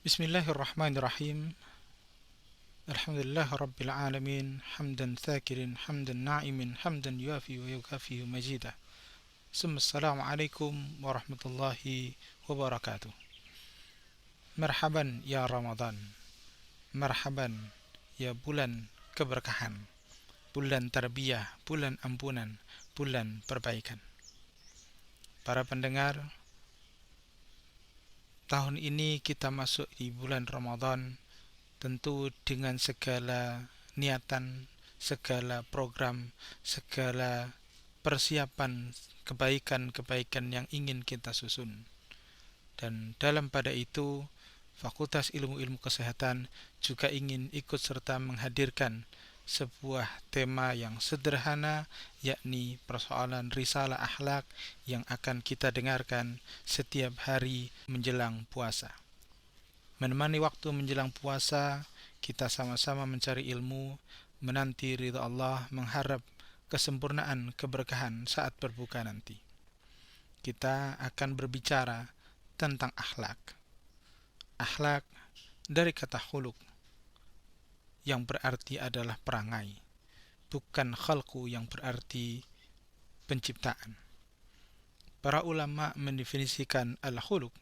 Bismillahirrahmanirrahim. Alhamdulillah rabbil alamin, hamdan thakirin, hamdan na'imin, hamdan yuafi wa yukafi majidah. Assalamualaikum warahmatullahi wabarakatuh. Marhaban ya Ramadan. Marhaban ya bulan keberkahan, bulan tarbiyah, bulan ampunan, bulan perbaikan. Para pendengar, tahun ini kita masuk di bulan Ramadan tentu dengan segala niatan, segala program, segala persiapan kebaikan-kebaikan yang ingin kita susun. Dan dalam pada itu, Fakultas Ilmu-Ilmu Kesehatan juga ingin ikut serta menghadirkan sebuah tema yang sederhana, yakni persoalan risalah akhlak yang akan kita dengarkan setiap hari menjelang puasa. Menemani waktu menjelang puasa, kita sama-sama mencari ilmu, menanti ridha Allah, mengharap kesempurnaan keberkahan saat berbuka nanti. Kita akan berbicara tentang akhlak. Akhlak dari kata khuluq yang berarti adalah perangai, bukan khalqu yang berarti penciptaan. Para ulama mendefinisikan al-khuluq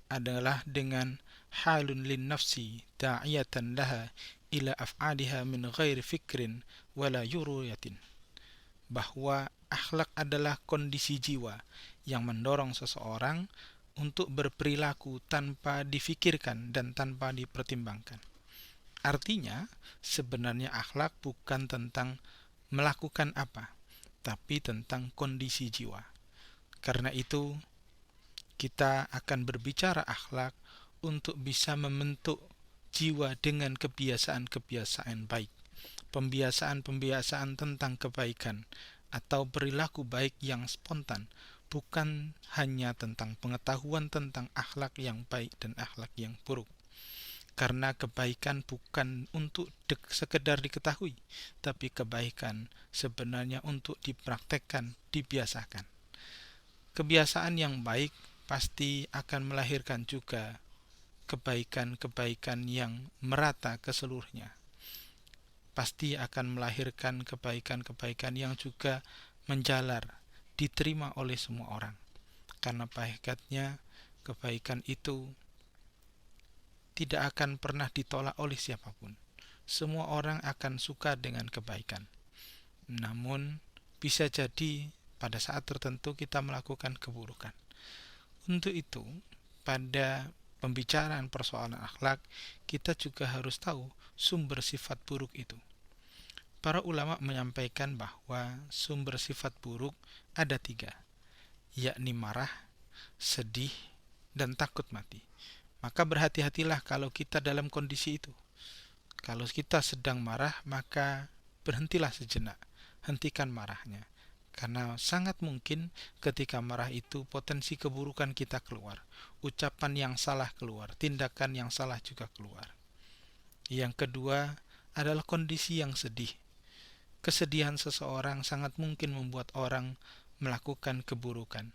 adalah dengan halun lin nafsi da'iyatan laha ila af'aliha min ghairi fikrin wala yuruyatin, bahwa akhlak adalah kondisi jiwa yang mendorong seseorang untuk berperilaku tanpa difikirkan dan tanpa dipertimbangkan. Artinya, sebenarnya akhlak bukan tentang melakukan apa, tapi tentang kondisi jiwa. Karena itu, kita akan berbicara akhlak untuk bisa membentuk jiwa dengan kebiasaan-kebiasaan baik, pembiasaan-pembiasaan tentang kebaikan atau perilaku baik yang spontan, bukan hanya tentang pengetahuan tentang akhlak yang baik dan akhlak yang buruk. Karena kebaikan bukan untuk sekedar diketahui, tapi kebaikan sebenarnya untuk dipraktekkan, dibiasakan. Kebiasaan yang baik pasti akan melahirkan juga kebaikan-kebaikan yang merata ke seluruhnya. Pasti akan melahirkan kebaikan-kebaikan yang juga menjalar, diterima oleh semua orang. Karena hakikatnya kebaikan itu tidak akan pernah ditolak oleh siapapun. Semua orang akan suka dengan kebaikan. Namun, bisa jadi pada saat tertentu kita melakukan keburukan. Untuk itu, pada pembicaraan persoalan akhlak, kita juga harus tahu sumber sifat buruk itu. Para ulama menyampaikan bahwa sumber sifat buruk ada 3, yakni marah, sedih, dan takut mati. Maka berhati-hatilah kalau kita dalam kondisi itu. Kalau kita sedang marah, maka berhentilah sejenak, hentikan marahnya. Karena sangat mungkin ketika marah itu potensi keburukan kita keluar, ucapan yang salah keluar, tindakan yang salah juga keluar. Yang kedua adalah kondisi yang sedih. Kesedihan seseorang sangat mungkin membuat orang melakukan keburukan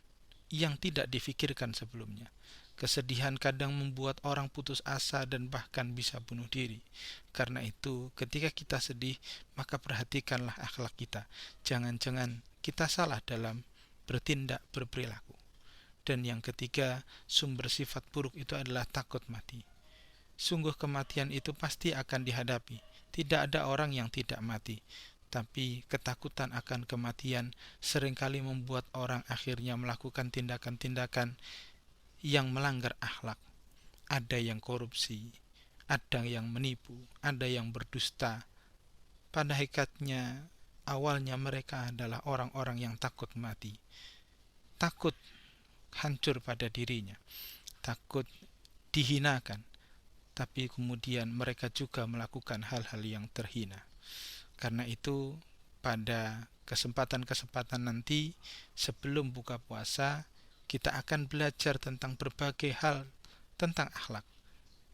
yang tidak difikirkan sebelumnya. Kesedihan kadang membuat orang putus asa dan bahkan bisa bunuh diri. Karena itu, ketika kita sedih, maka perhatikanlah akhlak kita. Jangan-jangan kita salah dalam bertindak, berperilaku. Dan yang ketiga, sumber sifat buruk itu adalah takut mati. Sungguh kematian itu pasti akan dihadapi. Tidak ada orang yang tidak mati. Tapi ketakutan akan kematian seringkali membuat orang akhirnya melakukan tindakan-tindakan yang melanggar akhlak. Ada yang korupsi, ada yang menipu, ada yang berdusta. Pada hakikatnya awalnya mereka adalah orang-orang yang takut mati. Takut hancur pada dirinya, takut dihinakan, tapi kemudian mereka juga melakukan hal-hal yang terhina. Karena itu, pada kesempatan-kesempatan nanti sebelum buka puasa, kita akan belajar tentang berbagai hal tentang akhlak,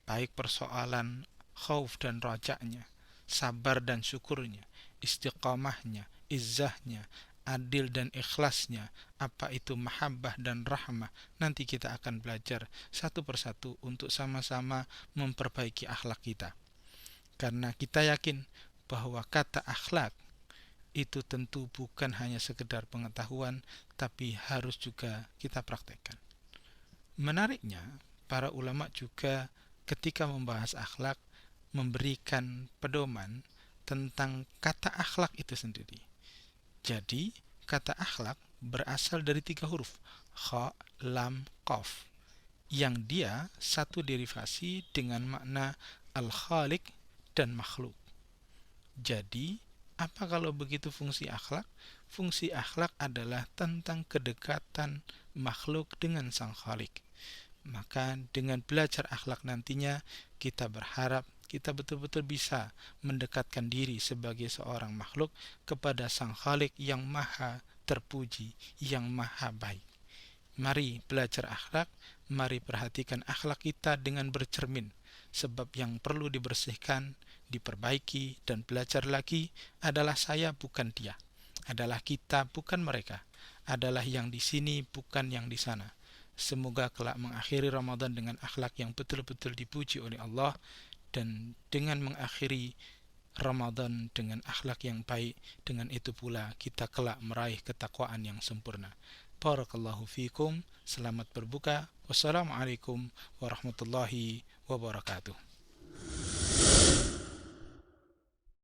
baik persoalan khauf dan rajaknya, sabar dan syukurnya, istiqamahnya, izzahnya, adil dan ikhlasnya, apa itu mahabbah dan rahmah. Nanti kita akan belajar satu persatu untuk sama-sama memperbaiki akhlak kita. Karena kita yakin bahwa kata akhlak itu tentu bukan hanya sekedar pengetahuan, tapi harus juga kita praktekkan. Menariknya, para ulama juga ketika membahas akhlak memberikan pedoman tentang kata akhlak itu sendiri. Jadi, kata akhlak berasal dari 3 huruf, kha, lam, qaf, yang dia satu derivasi dengan makna al-khaliq dan makhluk. Jadi, apa kalau begitu fungsi akhlak? Fungsi akhlak adalah tentang kedekatan makhluk dengan sang khalik. Maka dengan belajar akhlak nantinya, kita berharap kita betul-betul bisa mendekatkan diri sebagai seorang makhluk kepada sang khalik yang maha terpuji, yang maha baik. Mari belajar akhlak, mari perhatikan akhlak kita dengan bercermin, sebab yang perlu dibersihkan, diperbaiki, dan belajar lagi adalah saya bukan dia, adalah kita bukan mereka, adalah yang di sini bukan yang di sana. Semoga kelak mengakhiri Ramadan dengan akhlak yang betul-betul dipuji oleh Allah, dan dengan mengakhiri Ramadan dengan akhlak yang baik, dengan itu pula kita kelak meraih ketakwaan yang sempurna. Barakallahu fikum, selamat berbuka. Wassalamualaikum warahmatullahi wabarakatuh.